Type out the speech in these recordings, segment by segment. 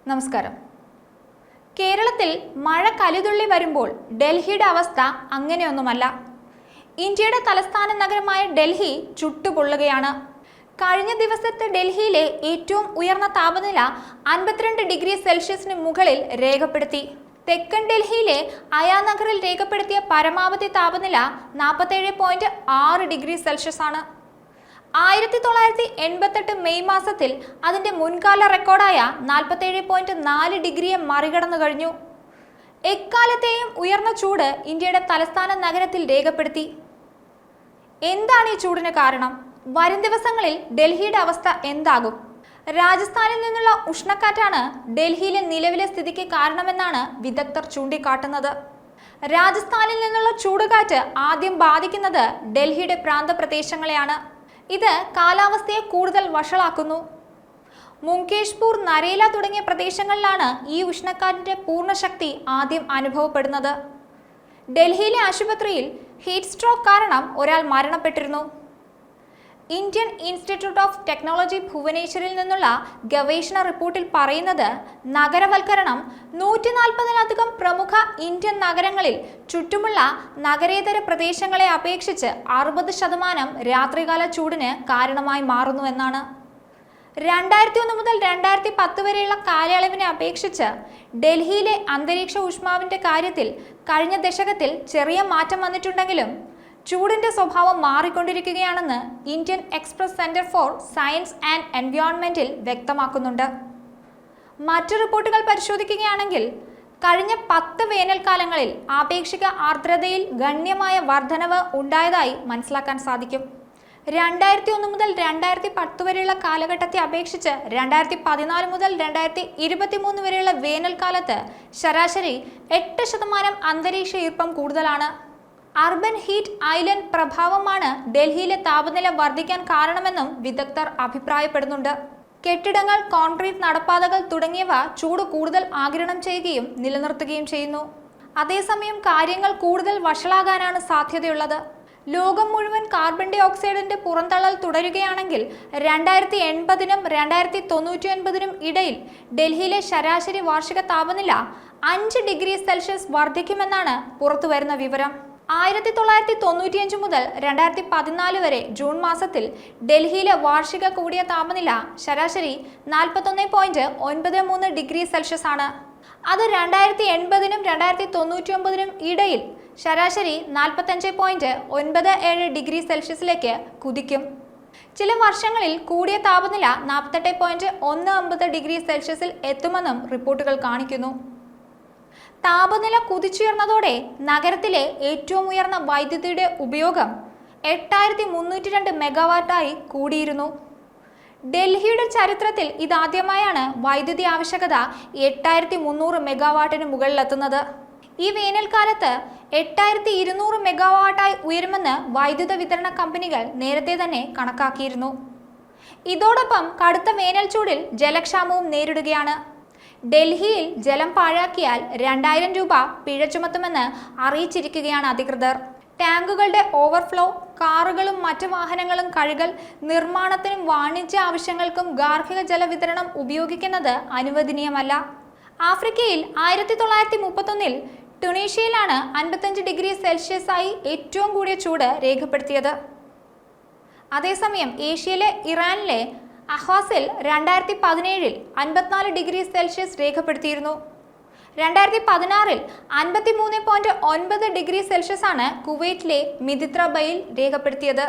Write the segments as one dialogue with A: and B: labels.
A: നമസ്കാരം. കേരളത്തിൽ മഴ കലിതുള്ളി വരുമ്പോൾ ഡൽഹിയുടെ അവസ്ഥ അങ്ങനെയൊന്നുമല്ല. ഇന്ത്യയുടെ തലസ്ഥാന നഗരമായ ഡൽഹി ചുട്ടുപൊള്ളുകയാണ്. കഴിഞ്ഞ ദിവസത്തെ ഡൽഹിയിലെ ഏറ്റവും ഉയർന്ന താപനില 52 ഡിഗ്രി സെൽഷ്യസിന് മുകളിൽ രേഖപ്പെടുത്തി. തെക്കൻ ഡൽഹിയിലെ അയാനഗറിൽ രേഖപ്പെടുത്തിയ പരമാവധി താപനില 47.6 ഡിഗ്രി സെൽഷ്യസ് ആണ്. 1988 മെയ് മാസത്തിൽ അതിന്റെ മുൻകാല റെക്കോർഡായ 47.4 ഡിഗ്രിയെ മറികടന്നു കഴിഞ്ഞു. എക്കാലത്തെയും ഉയർന്ന ചൂട് ഇന്ത്യയുടെ തലസ്ഥാന നഗരത്തിൽ രേഖപ്പെടുത്തി. എന്താണ് ഈ ചൂടിന് കാരണം? വരും ദിവസങ്ങളിൽ ഡൽഹിയുടെ അവസ്ഥ എന്താകും? രാജസ്ഥാനിൽ നിന്നുള്ള ഉഷ്ണക്കാറ്റാണ് ഡൽഹിയിലെ നിലവിലെ സ്ഥിതിക്ക് കാരണമെന്നാണ് വിദഗ്ധർ ചൂണ്ടിക്കാട്ടുന്നത്. രാജസ്ഥാനിൽ നിന്നുള്ള ചൂടുകാറ്റ് ആദ്യം ബാധിക്കുന്നത് ഡൽഹിയുടെ പ്രാന്തപ്രദേശങ്ങളെയാണ്. ഇത് കാലാവസ്ഥയെ കൂടുതൽ വഷളാക്കുന്നു. മുങ്കേഷ്പൂർ, നരേല തുടങ്ങിയ പ്രദേശങ്ങളിലാണ് ഈ ഉഷ്ണക്കാറ്റിന്റെ പൂർണ്ണശക്തി ആദ്യം അനുഭവപ്പെടുന്നത്. ഡൽഹിയിലെ ആശുപത്രിയിൽ ഹീറ്റ് സ്ട്രോക്ക് കാരണം ഒരാൾ മരണപ്പെട്ടിരുന്നു. ഇന്ത്യൻ ഇൻസ്റ്റിറ്റ്യൂട്ട് ഓഫ് ടെക്നോളജി ഭുവനേശ്വറിൽ നിന്നുള്ള ഗവേഷണ റിപ്പോർട്ടിൽ പറയുന്നത്, നഗരവൽക്കരണം 140-ലധികം പ്രമുഖ ഇന്ത്യൻ നഗരങ്ങളിൽ ചുറ്റുമുള്ള നഗരേതര പ്രദേശങ്ങളെ അപേക്ഷിച്ച് 60% രാത്രികാല ചൂടിന് കാരണമായി മാറുന്നുവെന്നാണ്. 2001 മുതൽ 2010 വരെയുള്ള കാലയളവിനെ അപേക്ഷിച്ച് ഡൽഹിയിലെ അന്തരീക്ഷ ഊഷ്മാവിന്റെ കാര്യത്തിൽ കഴിഞ്ഞ ദശകത്തിൽ ചെറിയ മാറ്റം വന്നിട്ടുണ്ടെങ്കിലും ചൂടിന്റെ സ്വഭാവം മാറിക്കൊണ്ടിരിക്കുകയാണെന്ന് Indian Express centre for science and എൻവയോൺമെന്റിൽ വ്യക്തമാക്കുന്നുണ്ട്. മറ്റു റിപ്പോർട്ടുകൾ പരിശോധിക്കുകയാണെങ്കിൽ കഴിഞ്ഞ 10 വേനൽക്കാലങ്ങളിൽ ആപേക്ഷിക ആർദ്രതയിൽ ഗണ്യമായ വർധനവ് ഉണ്ടായതായി മനസ്സിലാക്കാൻ സാധിക്കും. 2001 മുതൽ 2010 വരെയുള്ള കാലഘട്ടത്തെ അപേക്ഷിച്ച് 2014 മുതൽ 2023 വരെയുള്ള വേനൽക്കാലത്ത് ശരാശരി 8% അന്തരീക്ഷ ഈർപ്പം കൂടുതലാണ്. അർബൻ ഹീറ്റ് ഐലൻഡ് പ്രഭാവമാണ് ഡൽഹിയിലെ താപനില വർദ്ധിക്കാൻ കാരണമെന്നും വിദഗ്ധർ അഭിപ്രായപ്പെടുന്നുണ്ട്. കെട്ടിടങ്ങൾ, കോൺക്രീറ്റ് നടപ്പാതകൾ തുടങ്ങിയവ ചൂട് കൂടുതൽ ആഗിരണം ചെയ്യുകയും നിലനിർത്തുകയും ചെയ്യുന്നു. അതേസമയം കാര്യങ്ങൾ കൂടുതൽ വഷളാകാനാണ് സാധ്യതയുള്ളത്. ലോകം മുഴുവൻ കാർബൺ ഡൈ ഓക്സൈഡിന്റെ പുറന്തള്ളൽ തുടരുകയാണെങ്കിൽ 2080-നും 2099-നും ഇടയിൽ ഡൽഹിയിലെ ശരാശരി വാർഷിക താപനില 5 ഡിഗ്രി സെൽഷ്യസ് വർദ്ധിക്കുമെന്നാണ് പുറത്തുവരുന്ന വിവരം. 1995 മുതൽ 2014 വരെ ജൂൺ മാസത്തിൽ ഡൽഹിയിലെ വാർഷിക കൂടിയ താപനില ശരാശരി 41.93 ഡിഗ്രി സെൽഷ്യസ് ആണ്. അത് 2080-നും 2099-നും ഇടയിൽ ശരാശരി 45.97 ഡിഗ്രി സെൽഷ്യസിലേക്ക് കുതിക്കും. ചില വർഷങ്ങളിൽ കൂടിയ താപനില 48.19 ഡിഗ്രി സെൽഷ്യസിൽ എത്തുമെന്നും റിപ്പോർട്ടുകൾ കാണിക്കുന്നു. താപനില കുതിച്ചുയർന്നതോടെ നഗരത്തിലെ ഏറ്റവും ഉയർന്ന വൈദ്യുതിയുടെ ഉപയോഗം 8302 മെഗാവാട്ടായി കൂടിയിരുന്നു. ഡൽഹിയുടെ ചരിത്രത്തിൽ ഇതാദ്യമായാണ് വൈദ്യുതി ആവശ്യകത 8300 മെഗാവാട്ടിന് മുകളിലെത്തുന്നത്. ഈ വേനൽക്കാലത്ത് 8200 മെഗാവാട്ടായി ഉയരുമെന്ന് വൈദ്യുത വിതരണ കമ്പനികൾ നേരത്തെ തന്നെ കണക്കാക്കിയിരുന്നു. ഇതോടൊപ്പം കടുത്ത വേനൽ ചൂടിൽ ജലക്ഷാമവും നേരിടുകയാണ്. ഡൽഹിയിൽ ജലം പാഴാക്കിയാൽ 2000 രൂപ പിഴ ചുമത്തുമെന്ന് അറിയിച്ചിരിക്കുകയാണ് അധികൃതർ. ടാങ്കുകളുടെ ഓവർഫ്ലോ, കാറുകളും മറ്റു വാഹനങ്ങളും കഴുകൽ, നിർമ്മാണത്തിനും വാണിജ്യ ആവശ്യങ്ങൾക്കും ഗാർഹിക ജലവിതരണം ഉപയോഗിക്കുന്നത് അനുവദനീയമല്ല. ആഫ്രിക്കയിൽ 1931-ൽ ടുണീഷ്യയിലാണ് 55 ഡിഗ്രി സെൽഷ്യസ് ആയി ഏറ്റവും കൂടിയ ചൂട് രേഖപ്പെടുത്തിയത്. അതേസമയം ഏഷ്യയിലെ ഇറാനിലെ അഹ്വാസിൽ 2017-ൽ 54 ഡിഗ്രി സെൽഷ്യസ് രേഖപ്പെടുത്തിയിരുന്നു. 2016-ൽ 53.9 ഡിഗ്രി സെൽഷ്യസ് ആണ് കുവൈറ്റിലെ മിദിത്രബയിൽ രേഖപ്പെടുത്തിയത്.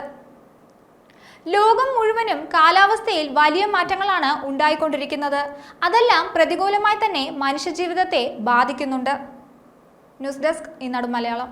A: ലോകം മുഴുവനും കാലാവസ്ഥയിൽ വലിയ മാറ്റങ്ങളാണ് ഉണ്ടായിക്കൊണ്ടിരിക്കുന്നത്. അതെല്ലാം പ്രതികൂലമായി തന്നെ മനുഷ്യജീവിതത്തെ ബാധിക്കുന്നുണ്ട്. ന്യൂസ് ഡെസ്ക്, ഈനാട് മലയാളം.